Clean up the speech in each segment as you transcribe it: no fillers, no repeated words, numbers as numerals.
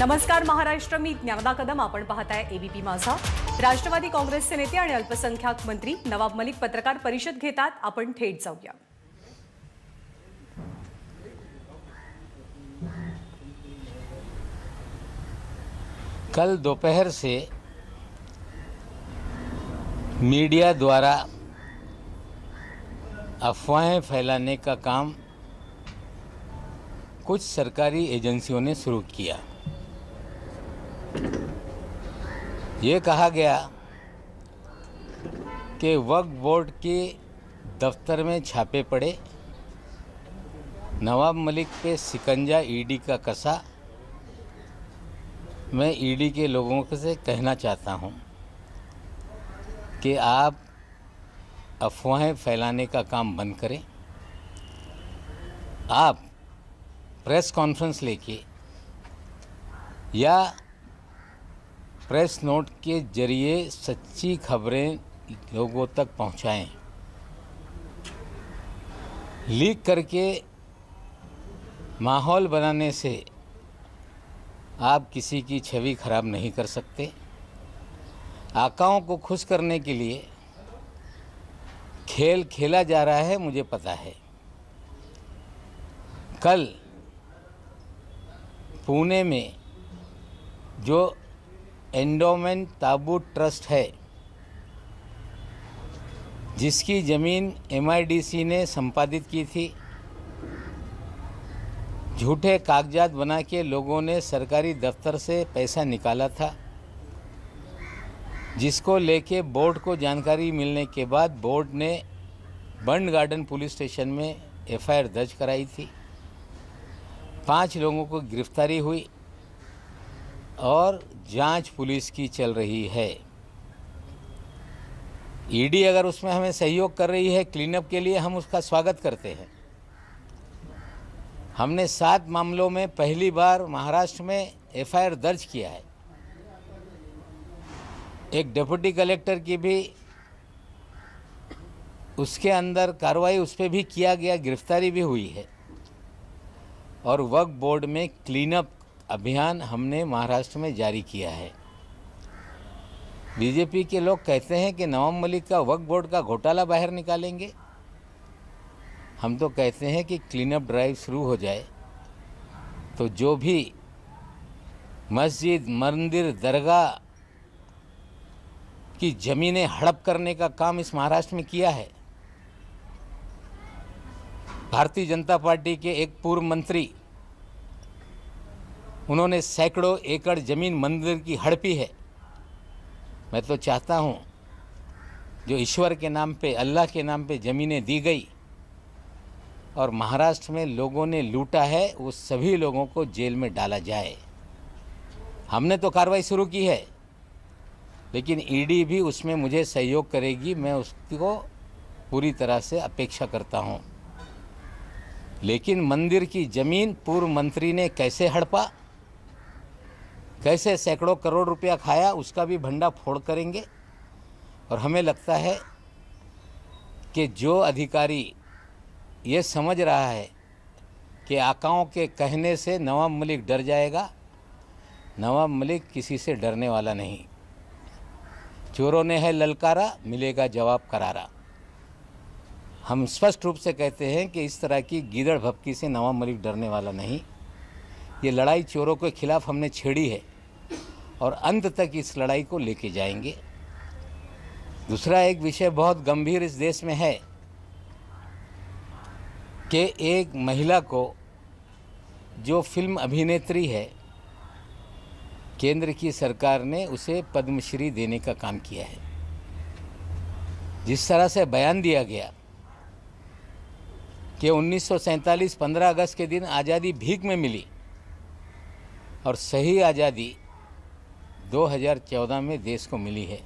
नमस्कार महाराष्ट्र, मी ज्ञानदा कदम. आपण पाहताय एबीपी माझा. राष्ट्रवादी काँग्रेसचे नेते आणि अल्पसंख्याक मंत्री नवाब मलिक पत्रकार परिषद घेतात. आपण थेट जाऊया. कल दोपहर से मीडिया द्वारा अफवाहें फैलाने का काम कुछ सरकारी एजेंसियों ने शुरू किया। ये कहा गया कि वक्फ बोर्ड के दफ्तर में छापे पड़े, नवाब मलिक पे शिकंजा ईडी का कसा। मैं ईडी के लोगों से कहना चाहता हूं कि आप अफवाहें फैलाने का काम बंद करें। आप प्रेस कॉन्फ्रेंस लेके या प्रेस नोट के जरिए सच्ची खबरें लोगों तक पहुंचाएं। लीक करके माहौल बनाने से आप किसी की छवि खराब नहीं कर सकते। आकाओं को खुश करने के लिए खेल खेला जा रहा है, मुझे पता है। कल पुणे में जो एंडोमेंट ताबूत ट्रस्ट है, जिसकी ज़मीन एमआईडीसी ने संपादित की थी, झूठे कागजात बना के लोगों ने सरकारी दफ्तर से पैसा निकाला था, जिसको लेके बोर्ड को जानकारी मिलने के बाद बोर्ड ने बंड गार्डन पुलिस स्टेशन में एफआईआर दर्ज कराई थी। 5 लोगों को गिरफ्तारी हुई और जांच पुलिस की चल रही है। ईडी अगर उसमें हमें सहयोग कर रही है क्लीनअप के लिए, हम उसका स्वागत करते हैं। हमने 7 मामलों में पहली बार महाराष्ट्र में एफआईआर दर्ज किया है। एक डिप्टी कलेक्टर की भी उसके अंदर कार्रवाई उस पर भी किया गया, गिरफ्तारी भी हुई है। और वक्फ बोर्ड में क्लीनअप अभियान हमने महाराष्ट्र में जारी किया है। बीजेपी के लोग कहते हैं कि नवाब मलिक का वक्फ बोर्ड का घोटाला बाहर निकालेंगे। हम तो कहते हैं कि क्लीनअप ड्राइव शुरू हो जाए तो जो भी मस्जिद, मंदिर, दरगाह की ज़मीनें हड़प करने का काम इस महाराष्ट्र में किया है, भारतीय जनता पार्टी के एक पूर्व मंत्री, उन्होंने सैकड़ों एकड़ ज़मीन मंदिर की हड़पी है। मैं तो चाहता हूं जो ईश्वर के नाम पे, अल्लाह के नाम पे ज़मीनें दी गई और महाराष्ट्र में लोगों ने लूटा है, वो सभी लोगों को जेल में डाला जाए। हमने तो कार्रवाई शुरू की है, लेकिन ईडी भी उसमें मुझे सहयोग करेगी। मैं उसको पूरी तरह से अपेक्षा करता हूं। लेकिन मंदिर की ज़मीन पूर्व मंत्री ने कैसे हड़पा, कैसे सैकड़ों करोड़ रुपया खाया, उसका भी भंडा फोड़ करेंगे। और हमें लगता है कि जो अधिकारी ये समझ रहा है कि आकाओं के कहने से नवाब मलिक डर जाएगा, नवाब मलिक किसी से डरने वाला नहीं। चोरों ने है ललकारा, मिलेगा जवाब करारा। हम स्पष्ट रूप से कहते हैं कि इस तरह की गीदड़ भपकी से नवाब मलिक डरने वाला नहीं। ये लड़ाई चोरों के खिलाफ हमने छेड़ी है और अंत तक इस लड़ाई को लेके जाएंगे। दूसरा एक विषय बहुत गंभीर इस देश में है कि एक महिला को, जो फिल्म अभिनेत्री है, केंद्र की सरकार ने उसे पद्मश्री देने का काम किया है। जिस तरह से बयान दिया गया कि 1947 15 अगस्त के दिन आज़ादी भीख में मिली और सही आज़ादी 2014 में देश को मिली है,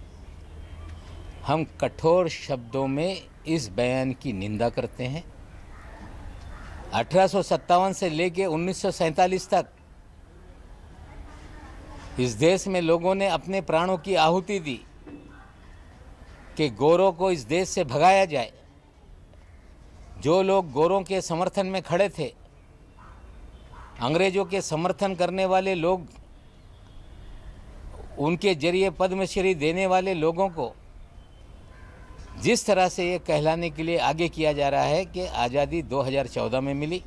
हम कठोर शब्दों में इस बयान की निंदा करते हैं। 1857 से लेकर 1947 तक इस देश में लोगों ने अपने प्राणों की आहुति दी कि गोरों को इस देश से भगाया जाए। जो लोग गोरों के समर्थन में खड़े थे, अंग्रेजों के समर्थन करने वाले लोग उनके जरिए पद्मश्री देने वाले लोगों को जिस तरह से ये कहलाने के लिए आगे किया जा रहा है कि आज़ादी 2014 में मिली,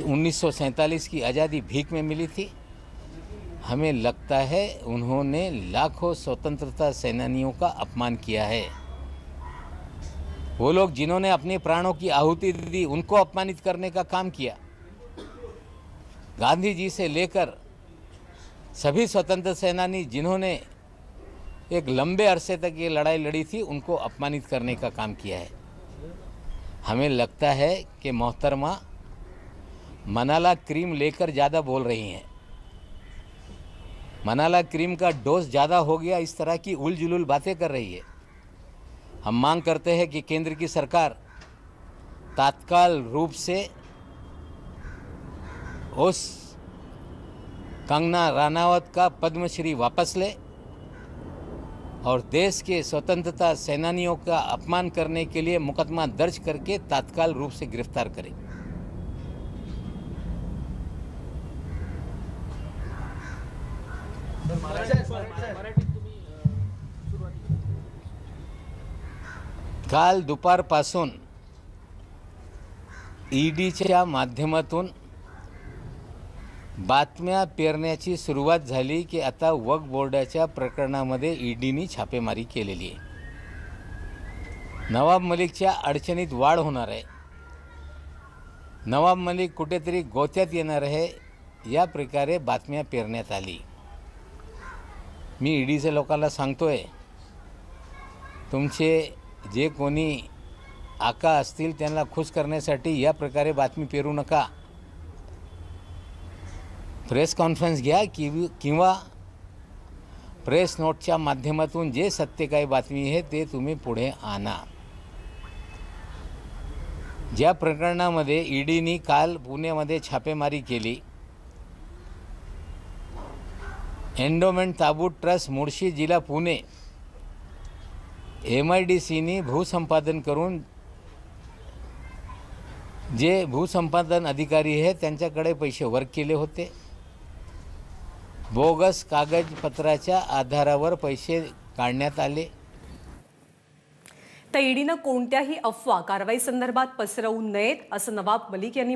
1947 की आज़ादी भीख में मिली थी, हमें लगता है उन्होंने लाखों स्वतंत्रता सेनानियों का अपमान किया है। वो लोग जिन्होंने अपने प्राणों की आहुति दी, उनको अपमानित करने का काम किया। गांधी जी से लेकर सभी स्वतंत्र सेनानी जिन्होंने एक लंबे अरसे तक ये लड़ाई लड़ी थी, उनको अपमानित करने का काम किया है। हमें लगता है कि मोहतरमा मनाला क्रीम लेकर ज़्यादा बोल रही हैं। मनाला क्रीम का डोज ज़्यादा हो गया, इस तरह की उलझुल बातें कर रही है। हम मांग करते हैं कि केंद्र की सरकार तात्काल रूप से उस कंगना रनावत का पद्मश्री वापस ले और देश के स्वतंत्रता सेनानियों का अपमान करने के लिए मुकदमा दर्ज करके तात्काल रूप से गिरफ्तार करे। काल दुपारपासून ईडीच्या माध्यमातून बातम्या पेरण्याची सुरुवात झाली की आता वक्फ बोर्डाच्या प्रकरणामध्ये ईडीनी छापेमारी केलेली आहे। नवाब मलिकच्या अडचणीत वाढ होणार आहे, नवाब मलिक कुठेतरी गोत्यात येणार आहे, या प्रकारे बातम्या पेरण्यात आली। मी ईडीच्या लोकांना सांगतोय, तुमचे जे कोणी आका असतील त्यांना खुश करण्यासाठी या प्रकारे बातमी पेरू नका। प्रेस कॉन्फरन्स घ्या किंवा प्रेस नोटच्या माध्यमातून जे सत्य काही बातमी आहे ते तुम्ही पुढे आणा। ज्या प्रकरणामध्ये ईडीनी काल पुण्यामध्ये छापेमारी केली, एंडोमेंट ताबूत ट्रस्ट मुळशी जिल्हा पुणे, MIDCनी भूसंपादन करून जे भूसंपादन अधिकारी आहेत त्यांच्याकडे पैसे वर्ग केले होते। बोगस कागदपत्राच्या आधारावर पैसे काढण्यात आले। तर ईडीनं कोणत्याही अफवा कारवाई संदर्भात पसरवू नयेत असं नवाब मलिक यांनी